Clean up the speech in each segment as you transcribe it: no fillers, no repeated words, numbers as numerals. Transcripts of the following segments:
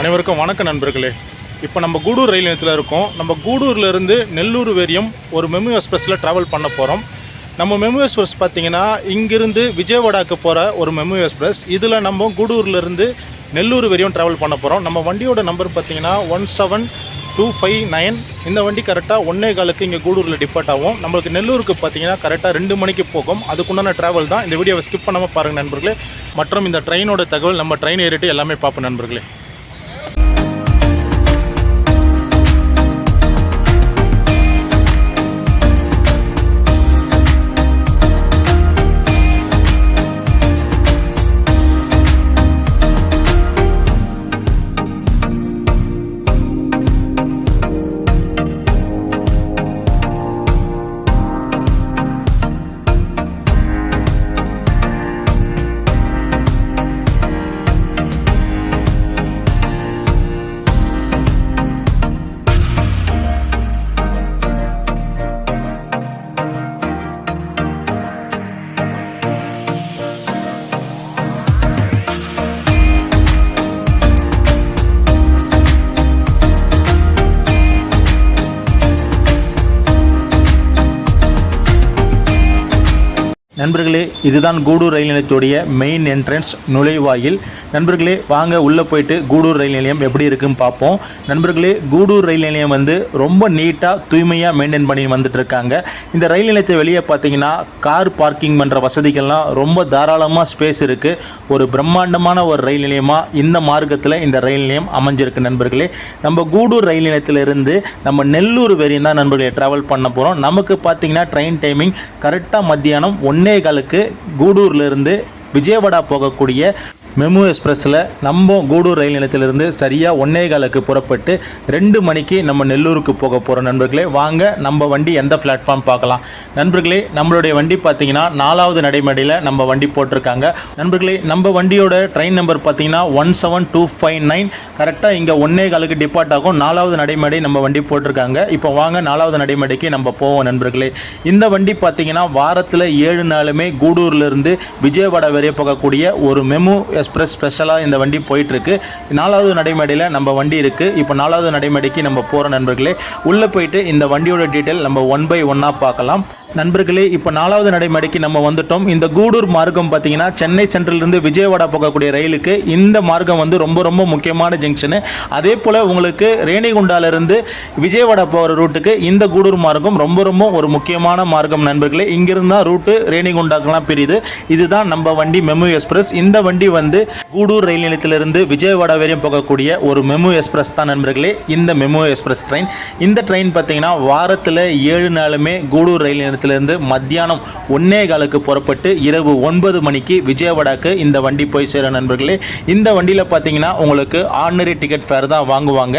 அனைவருக்கும் வணக்கம் நண்பர்களே. இப்போ நம்ம கூடூர் ரயில் நிலையத்தில் இருக்கோம். நம்ம கூடூர்லேருந்து நெல்லூர் வரையும் ஒரு மெமு எக்ஸ்பிரஸில் ட்ராவல் பண்ண போகிறோம். நம்ம மெமு எக்ஸ்பிரஸ் பார்த்திங்கன்னா இங்கிருந்து விஜயவாடாக்கு போகிற ஒரு மெமு எக்ஸ்பிரஸ். இதில் நம்ம கூடூர்லேருந்து நெல்லூர் வரையும் ட்ராவல் பண்ண போகிறோம். நம்ம வண்டியோட நம்பர் பார்த்திங்கன்னா 17259. இந்த வண்டி கரெக்டாக 1:15 இங்கே கூடூரில் டிபார்ட் ஆகும். நம்மளுக்கு நெல்லூருக்கு பார்த்திங்கன்னா கரெக்டாக 2 மணிக்கு போகும். அதுக்குண்டான ட்ராவல் தான். இந்த வீடியோவை ஸ்கிப் பண்ணாமல் பாருங்கள் நண்பர்களே. மற்றும் இந்த ட்ரெயினோட தகவல் நம்ம ட்ரெயின் ஏறிட்டு எல்லாமே பார்ப்போம் நண்பர்களே. நண்பர்களே, இதுதான் கூடூர் ரயில் நிலையத்துடைய மெயின் என்ட்ரன்ஸ் நுழைவாயில். நண்பர்களே, வாங்க உள்ளே போயிட்டு கூடூர் ரயில் நிலையம் எப்படி இருக்குன்னு பார்ப்போம். நண்பர்களே, கூடூர் ரயில் நிலையம் ரொம்ப நீட்டாக தூய்மையாக மெயின்டைன் பண்ணி வந்துட்டு இருக்காங்க. இந்த ரயில் நிலையத்தை வெளியே பார்த்தீங்கன்னா கார் பார்க்கிங் பண்ணுற வசதிகள்லாம் ரொம்ப தாராளமாக ஸ்பேஸ் இருக்குது. ஒரு பிரம்மாண்டமான ஒரு ரயில் நிலையமாக இந்த மார்க்கத்தில் இந்த ரயில் நிலையம் அமைஞ்சிருக்கு. நண்பர்களே, நம்ம கூடூர் ரயில் நிலையத்திலிருந்து நம்ம நெல்லூர் வரையும் தான் நண்பர்களே ட்ராவல் பண்ண போகிறோம். நமக்கு பார்த்தீங்கன்னா ட்ரெயின் டைமிங் கரெக்டாக மத்தியானம் 1:15 கூடூர்லேருந்து விஜயவாடா போகக்கூடிய மெமு எக்ஸ்பிரஸில் நம்ம கூடூர் ரயில் நிலையத்திலிருந்து சரியாக 1:15 புறப்பட்டு 2 மணிக்கு நம்ம நெல்லூருக்கு போக போகிறோம். நண்பர்களே, வாங்க நம்ம வண்டி எந்த பிளாட்ஃபார்ம் பார்க்கலாம். நண்பர்களே, நம்மளுடைய வண்டி பார்த்தீங்கன்னா 4வது நடைமேடையில் நம்ம வண்டி போட்டிருக்காங்க. நண்பர்களே, நம்ம வண்டியோட ட்ரெயின் நம்பர் பார்த்தீங்கன்னா 17259. கரெக்டாக இங்கே 1:15 டிபார்ட் ஆகும். 4வது நடைமேடை நம்ம வண்டி போட்டிருக்காங்க. இப்போ வாங்க 4வது நடைமேடைக்கு நம்ம போவோம். நண்பர்களே, இந்த வண்டி பார்த்தீங்கன்னா வாரத்தில் 7 நாளுமே கூடூர்லேருந்து விஜயவாடா வரைய போகக்கூடிய ஒரு மெமு எக்ஸ்பிரஸ் ஸ்பெஷலாக இந்த வண்டி போயிட்டுருக்கு. 4வது நடைமேடையில் நம்ம வண்டி இருக்குது. இப்போ 4வது நடைமேடைக்கு நம்ம போகிற நண்பர்களே. உள்ளே போயிட்டு இந்த வண்டியோட டீட்டெயில் நம்ம 1 by 1 பார்க்கலாம். நண்பர்களே, இப்போ 4வது நடைமேடைக்கு நம்ம வந்துட்டோம். இந்த கூடூர் மார்க்கம் பார்த்தீங்கன்னா சென்னை சென்ட்ரலிருந்து விஜயவாடா போகக்கூடிய ரயிலுக்கு இந்த மார்க்கம் ரொம்ப முக்கியமான ஜங்ஷனு. அதே போல் உங்களுக்கு ரேணிகுண்டாலிருந்து விஜயவாடா போகிற ரூட்டுக்கு இந்த கூடூர் மார்க்கம் ரொம்ப ஒரு முக்கியமான மார்க்கம். நண்பர்களே, இங்கிருந்து தான் ரூட்டு ரேணிகுண்டாக்கெல்லாம் பிரியுது. இதுதான் நம்ம வண்டி மெமு எக்ஸ்பிரஸ். இந்த வண்டி கூடூர் ரயில் நிலையத்திலிருந்து விஜயவாடா வரையும் போகக்கூடிய ஒரு மெமு எக்ஸ்பிரஸ் தான் நண்பர்களே. இந்த மெமு எக்ஸ்பிரஸ் ட்ரெயின். இந்த ட்ரெயின் பார்த்தீங்கன்னா வாரத்தில் 7 நாளுமே கூடூர் ரயில் நிலையத்திலிருந்து மத்தியானம் 1:15 புறப்பட்டு இரவு 9 மணிக்கு விஜயவாடாக்கு இந்த வண்டி போய் சேரும். நண்பர்களே, இந்த வண்டியில் பார்த்தீங்கன்னா உங்களுக்கு ஆர்டினரி டிக்கெட் ஃபேர் தான் வாங்குவாங்க.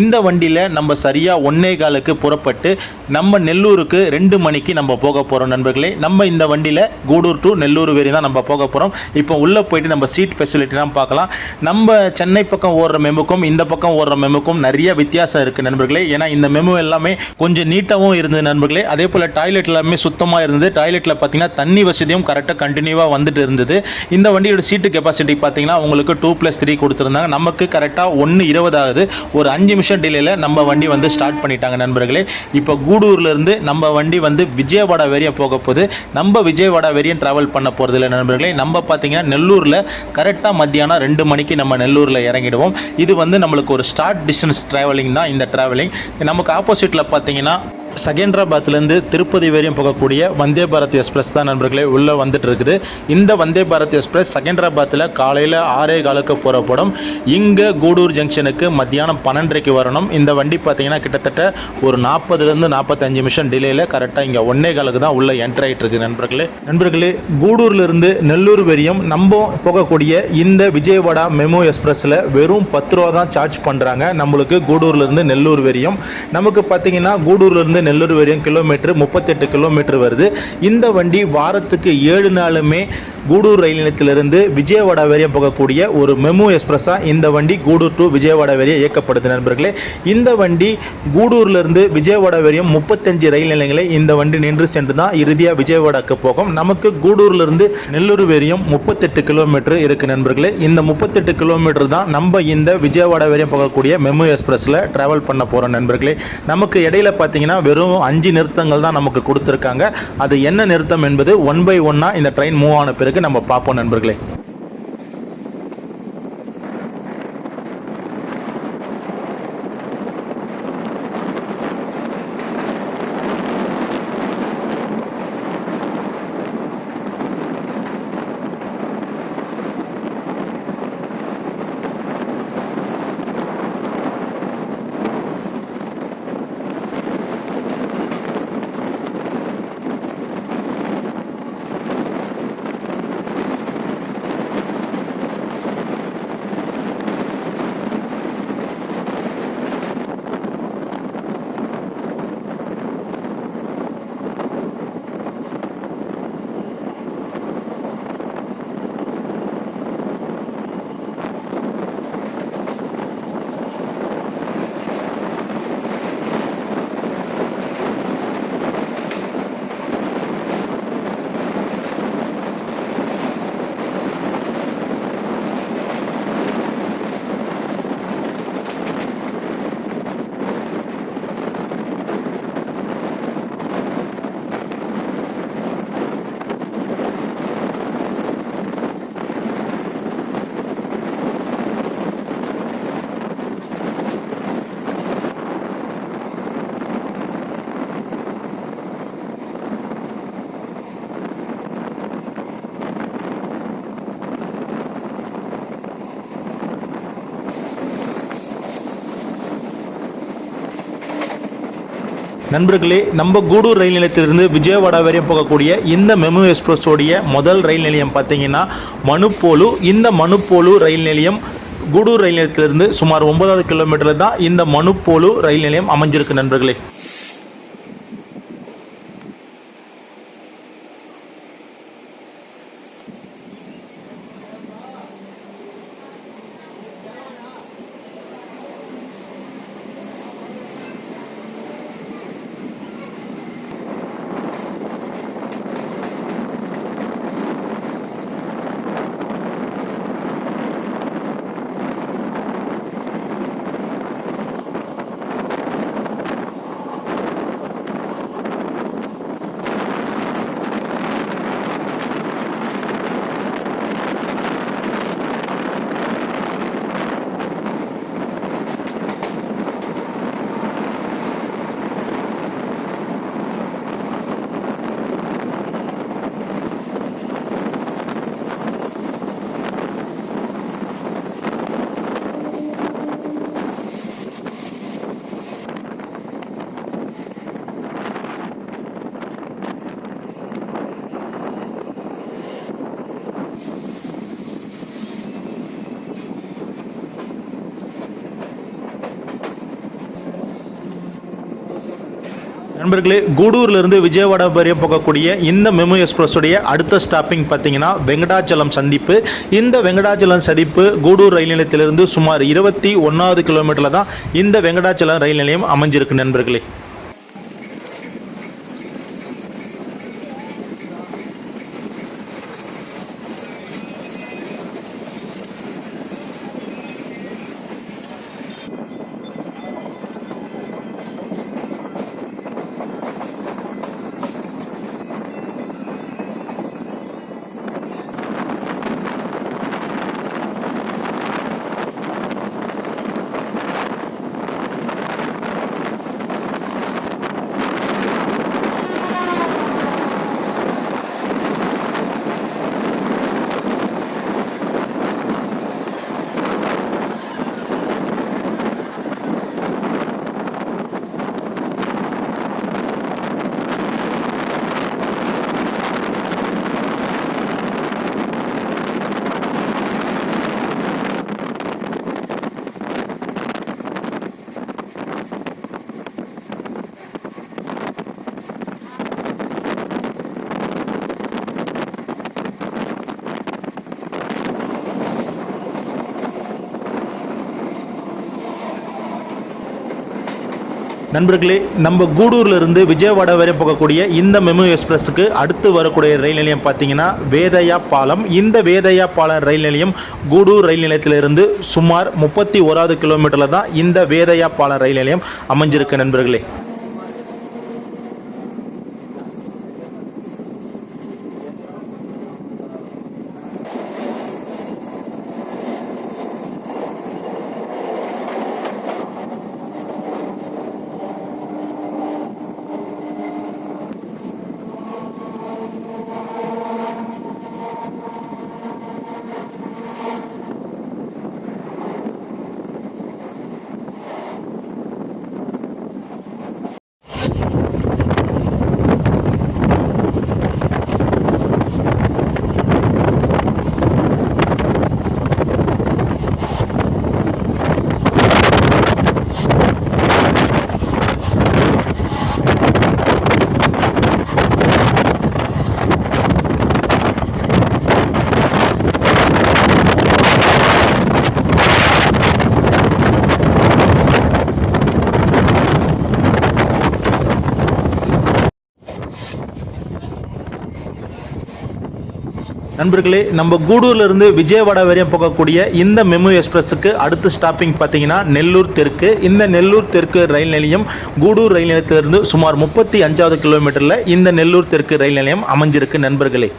இந்த வண்டியில் நம்ம சரியாக 1:15 புறப்பட்டு நம்ம நெல்லூருக்கு 2 மணிக்கு நம்ம போக போகிறோம். நண்பர்களே, நம்ம இந்த வண்டியில் கூடூர் டு நெல்லூர் வரையும் தான் நம்ம போக போகிறோம். இப்போ உள்ளே போயிட்டு நம்ம சீட் ஃபெசிலிட்டிலாம் பார்க்கலாம். நம்ம சென்னை பக்கம் ஓடுற மெமுக்கும் இந்த பக்கம் ஓடுற மெமுக்கும் நிறைய வித்தியாசம் இருக்குது நண்பர்களே. ஏன்னா இந்த மெமு எல்லாமே கொஞ்சம் நீட்டாகவும் இருந்தது நண்பர்களே. அதே போல் டாய்லெட் எல்லாமே சுத்தமாக இருந்தது. டாய்லெட்டில் பார்த்தீங்கன்னா தண்ணி வசதியும் கரெக்டாக கண்டினியூவாக வந்துட்டு இருந்தது. இந்த வண்டியோட சீட்டு கெப்பாசிட்டி பார்த்தீங்கன்னா உங்களுக்கு 2+3 கொடுத்துருந்தாங்க. நமக்கு கரெக்டாக 1:20 ஆகுது. ஒரு 5 நிமிஷம் டிலேயில் நம்ம வண்டி ஸ்டார்ட் பண்ணிட்டாங்க நண்பர்களே. இப்போ கூடூர்லேருந்து நம்ம வண்டி விஜயவாடா வரையும் போக போகுது. நம்ம விஜயவாடா வரையும் ட்ராவல் பண்ண போகிறது இல்லை நண்பர்களே. நம்ம பார்த்தீங்கன்னா நெல்லூரில் கரெக்டாக மத்தியானம் 2 மணிக்கு நம்ம நெல்லூரில் இறங்கிடுவோம். இது நம்மளுக்கு ஒரு ஸ்டார்ட் டிஸ்டன்ஸ் ட்ராவலிங் தான். இந்த ட்ராவலிங் நமக்கு ஆப்போசிட்டில் பார்த்தீங்கன்னா செகண்டராபாத்லேருந்து திருப்பதி வரையும் போகக்கூடிய வந்தே பாரத் எக்ஸ்பிரஸ் தான் நண்பர்களே உள்ளே வந்துட்டு இருக்குது. இந்த வந்தே பாரத் எக்ஸ்பிரஸ் செகண்டராபாத்தில் காலையில் 6:15 புறப்படும். இங்கே கூடூர் ஜங்ஷனுக்கு மத்தியானம் 12:30 வரணும். இந்த வண்டி பார்த்தீங்கன்னா கிட்டத்தட்ட ஒரு 40லேருந்து 45 நிமிஷம் டிலேயில் கரெக்டாக இங்கே 1:15 தான் உள்ளே என்ட்ரு ஆகிட்டு இருக்குது நண்பர்களே. கூடூர்லேருந்து நெல்லூர் வரையும் நம்ம போகக்கூடிய இந்த விஜயவாடா மெமு எக்ஸ்பிரஸில் வெறும் 10 ரூபா தான் சார்ஜ் பண்ணுறாங்க நம்மளுக்கு கூடூர்லேருந்து நெல்லூர் வரையும். நமக்கு பார்த்தீங்கன்னா கூடூர்லேருந்து நெல்லூர் வரையும் கிலோமீட்டர் 38 கிலோமீட்டர் வருது. இந்த வண்டி வாரத்துக்கு 7 நாளுமே கூடூர் ரயில் நிலையத்திலிருந்து விஜயவாடா வரையும் போகக்கூடிய ஒரு மெமு எக்ஸ்பிரஸாக இந்த வண்டி கூடூர் டு விஜயவாடா வரையும் இயக்கப்படுது நண்பர்களே. இந்த வண்டி கூடூர்லேருந்து விஜயவாடா வரையும் 35 ரயில் நிலையங்களை இந்த வண்டி நின்று சென்று தான் இறுதியாக விஜயவாடாக்கு போகும். நமக்கு கூடூர்லேருந்து நெல்லூர் வரையும் 38 கிலோமீட்டர் இருக்குது நண்பர்களே. இந்த 38 கிலோமீட்டர் தான் நம்ம இந்த விஜயவாடா வரையும் போகக்கூடிய மெமு எக்ஸ்பிரஸில் ட்ராவல் பண்ண போகிறோம் நண்பர்களே. நமக்கு இடையில பார்த்தீங்கன்னா வெறும் 5 நிறுத்தங்கள் தான் நமக்கு கொடுத்துருக்காங்க. அது என்ன நிறுத்தம் என்பது 1 by 1 இந்த ட்ரெயின் மூவ் ஆன பிறகு நம்ம பார்ப்போம் நண்பர்களே. நண்பர்களே, நம்ம கூடூர் ரயில் நிலையத்திலிருந்து விஜயவாடா வரையும் போகக்கூடிய இந்த மெமு எக்ஸ்பிரஸோடைய முதல் ரயில் நிலையம் பார்த்தீங்கன்னா மனுப்போலு. இந்த மனுப்போலு ரயில் நிலையம் கூடூர் ரயில் நிலையத்திலிருந்து சுமார் 9வது கிலோமீட்டரில் தான் இந்த மனுப்போலு ரயில் நிலையம் அமைஞ்சிருக்கு நண்பர்களே. நண்பர்களே, கூடூர்லேருந்து விஜயவாடா வரையும் போகக்கூடிய இந்த மெமு எக்ஸ்பிரஸுடைய அடுத்த ஸ்டாப்பிங் பார்த்தீங்கன்னா வெங்கடாச்சலம் சந்திப்பு. இந்த வெங்கடாச்சலம் சந்திப்பு கூடூர் ரயில் நிலையத்திலிருந்து சுமார் 21வது கிலோமீட்டரில் தான் இந்த வெங்கடாச்சலம் ரயில் நிலையம் அமைஞ்சிருக்கு நண்பர்களே. நண்பர்களே, நம்ம கூடூர்ல இருந்து விஜயவாடா வரை போகக்கூடிய இந்த மெமு எக்ஸ்பிரஸுக்கு அடுத்து வரக்கூடிய ரயில் நிலையம் பார்த்தீங்கன்னா வேதையா பாலம். இந்த வேதையா பாலம் ரயில் நிலையம் கூடூர் ரயில் நிலையத்திலிருந்து சுமார் 31வது கிலோமீட்டரில் தான் இந்த வேதையா பாலம் ரயில் நிலையம் அமைஞ்சிருக்கு நண்பர்களே. நண்பர்களே, நம்ம கூடூர்ல இருந்து விஜயவாடா வரையும் போகக்கூடிய இந்த மெமு எக்ஸ்பிரஸுக்கு அடுத்த ஸ்டாப்பிங் பார்த்தீங்கன்னா நெல்லூர் தெற்கு. இந்த நெல்லூர் தெற்கு ரயில் நிலையம் கூடூர் ரயில் நிலையத்திலிருந்து சுமார் 35வது கிலோமீட்டரில் இந்த நெல்லூர் தெற்கு ரயில் நிலையம் அமைஞ்சிருக்கு நண்பர்களே.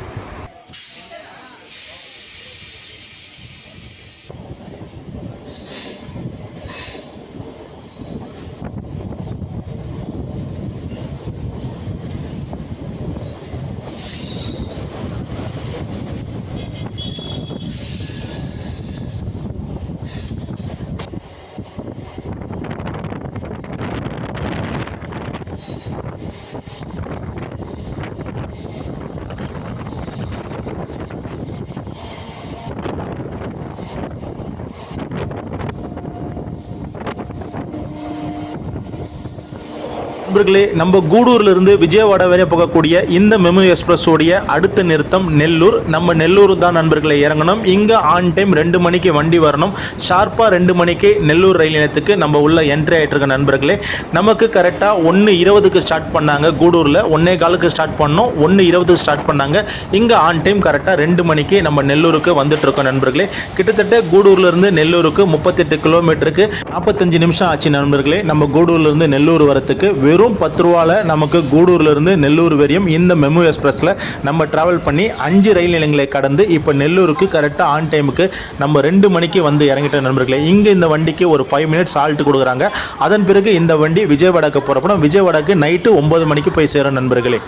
நண்பர்களே, நம்ம கூடூர்ல இருந்து விஜயவாடா வரை போகக்கூடிய இந்த மெமு எக்ஸ்பிரஸ் உடைய அடுத்த நிறுத்தம் நெல்லூர். நம்ம நெல்லூர் தான் நண்பர்களை இறங்கணும். இங்க ஆன் டைம் 2 மணிக்கு வண்டி வரணும். ஷார்ப்பா 2 மணிக்கு நெல்லூர் ரயில் நிலையத்துக்கு நம்ம உள்ள என்ட்ரி ஆயிட்டு இருக்க நண்பர்களே. நமக்கு கரெக்டா 1:20க்கு ஸ்டார்ட் பண்ணாங்க. கூடூர்ல 1:15க்கு ஸ்டார்ட் பண்ணோம். 1:20க்கு ஸ்டார்ட் பண்ணாங்க. இங்க ஆன் டைம் கரெக்டா 2 மணிக்கு நம்ம நெல்லூருக்கு வந்துட்டு இருக்கோம் நண்பர்களே. கிட்டத்தட்ட கூடூர்ல இருந்து நெல்லூருக்கு 38 கிலோமீட்டருக்கு 45 நிமிஷம் ஆச்சு நண்பர்களே. நம்ம கூடூர்ல இருந்து நெல்லூர் வரத்துக்கு வெறும் 10 ரூபால நமக்கு கூடூர்ல இருந்து நெல்லூர் வரையும் இந்த மெமு எக்ஸ்பிரஸ்ல நம்ம டிராவல் பண்ணி 5 ரயில் நிலையங்களை கடந்து இப்போ நெல்லூருக்கு கரெக்டா ஆன் டைமுக்கு நம்ம 2 மணிக்கு வந்து இறங்கிட்ட நண்பர்களே. இங்க இந்த வண்டிக்கு ஒரு 5 மினிட்ஸ் ஆல்ட் கொடுக்குறாங்க. அதன் பிறகு இந்த வண்டி விஜயவாடாக்கு புறப்படும். விஜயவாடாக்கு நைட்டு 9 மணிக்கு போய் சேரும் நண்பர்களே.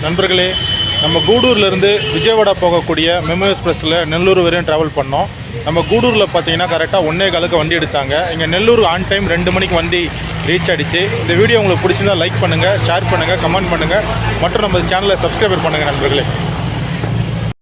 நண்பர்களே, நம்ம கூடூர்லேருந்து விஜயவாடா போகக்கூடிய மெமு எக்ஸ்பிரஸில் நெல்லூர் வரையும் ட்ராவல் பண்ணோம். நம்ம கூடூரில் பார்த்தீங்கன்னா கரெக்டாக 1:15க்கு வண்டி எடுத்தாங்க. இங்கே நெல்லூர் ஆன் டைம் 2 மணிக்கு வண்டி ரீச் ஆகிடுச்சு. இந்த வீடியோ உங்களுக்கு பிடிச்சிருந்தால் லைக் பண்ணுங்கள், ஷேர் பண்ணுங்கள், கமெண்ட் பண்ணுங்கள் மற்றும் நம்ம சேனலை சப்ஸ்கிரைப் பண்ணுங்கள் நண்பர்களே.